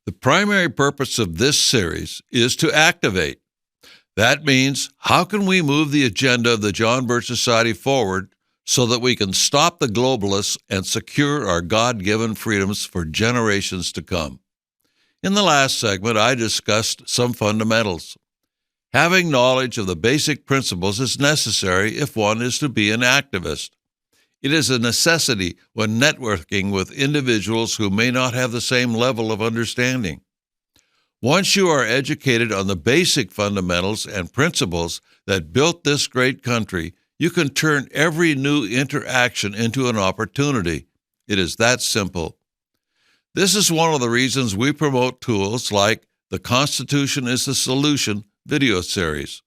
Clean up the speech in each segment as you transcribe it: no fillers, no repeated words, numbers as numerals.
The primary purpose of this series is to activate. That means, how can we move the agenda of the John Birch Society forward so that we can stop the globalists and secure our God-given freedoms for generations to come? In the last segment, I discussed some fundamentals. Having knowledge of the basic principles is necessary if one is to be an activist. It is a necessity when networking with individuals who may not have the same level of understanding. Once you are educated on the basic fundamentals and principles that built this great country, you can turn every new interaction into an opportunity. It is that simple. This is one of the reasons we promote tools like the Constitution is the Solution video series.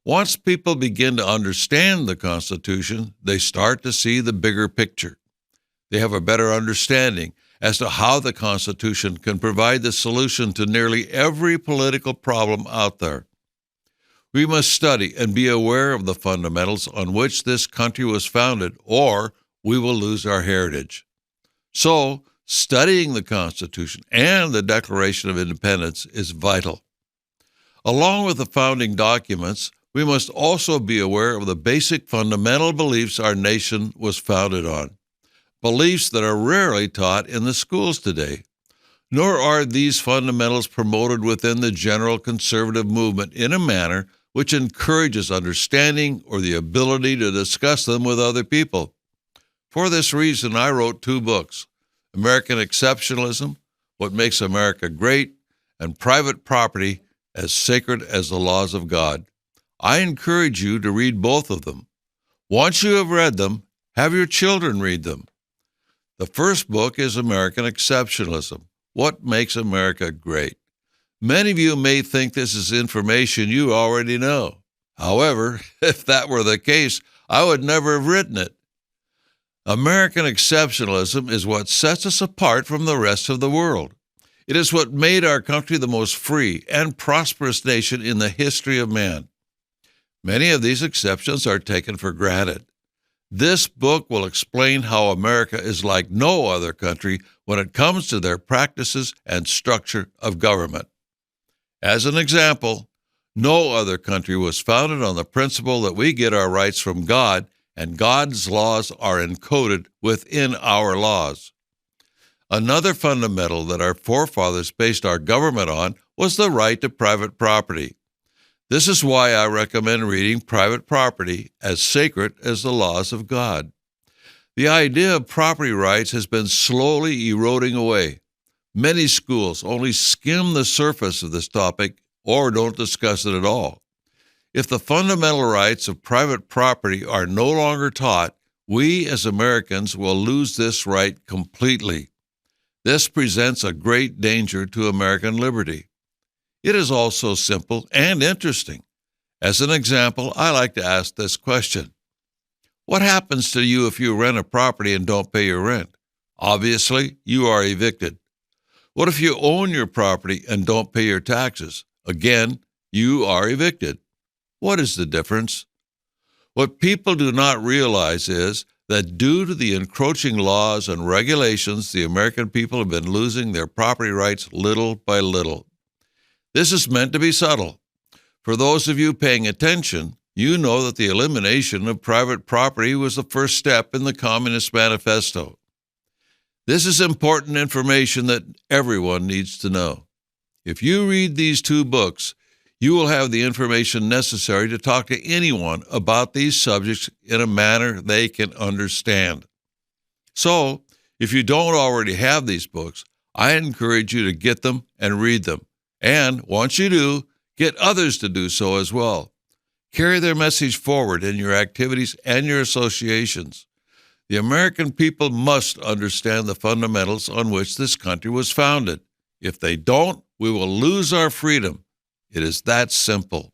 Once people begin to understand the Constitution, they start to see the bigger picture. They have a better understanding as to how the Constitution can provide the solution to nearly every political problem out there. We must study and be aware of the fundamentals on which this country was founded, or we will lose our heritage. So, studying the Constitution and the Declaration of Independence is vital. Along with the founding documents, we must also be aware of the basic fundamental beliefs our nation was founded on, beliefs that are rarely taught in the schools today. Nor are these fundamentals promoted within the general conservative movement in a manner which encourages understanding or the ability to discuss them with other people. For this reason, I wrote 2 books, American Exceptionalism, What Makes America Great, and Private Property, as Sacred as the Laws of God. I encourage you to read both of them. Once you have read them, have your children read them. The first book is American Exceptionalism, What Makes America Great. Many of you may think this is information you already know. However, if that were the case, I would never have written it. American exceptionalism is what sets us apart from the rest of the world. It is what made our country the most free and prosperous nation in the history of man. Many of these exceptions are taken for granted. This book will explain how America is like no other country when it comes to their practices and structure of government. As an example, no other country was founded on the principle that we get our rights from God, and God's laws are encoded within our laws. Another fundamental that our forefathers based our government on was the right to private property. This is why I recommend reading Private Property, as Sacred as the Laws of God. The idea of property rights has been slowly eroding away. Many schools only skim the surface of this topic or don't discuss it at all. If the fundamental rights of private property are no longer taught, we as Americans will lose this right completely. This presents a great danger to American liberty. It is also simple and interesting. As an example, I like to ask this question. What happens to you if you rent a property and don't pay your rent? Obviously, you are evicted. What if you own your property and don't pay your taxes? Again, you are evicted. What is the difference? What people do not realize is that due to the encroaching laws and regulations, the American people have been losing their property rights little by little. This is meant to be subtle. For those of you paying attention, you know that the elimination of private property was the first step in the Communist Manifesto. This is important information that everyone needs to know. If you read these 2 books, you will have the information necessary to talk to anyone about these subjects in a manner they can understand. So, if you don't already have these books, I encourage you to get them and read them. And once you do, get others to do so as well. Carry their message forward in your activities and your associations. The American people must understand the fundamentals on which this country was founded. If they don't, we will lose our freedom. It is that simple.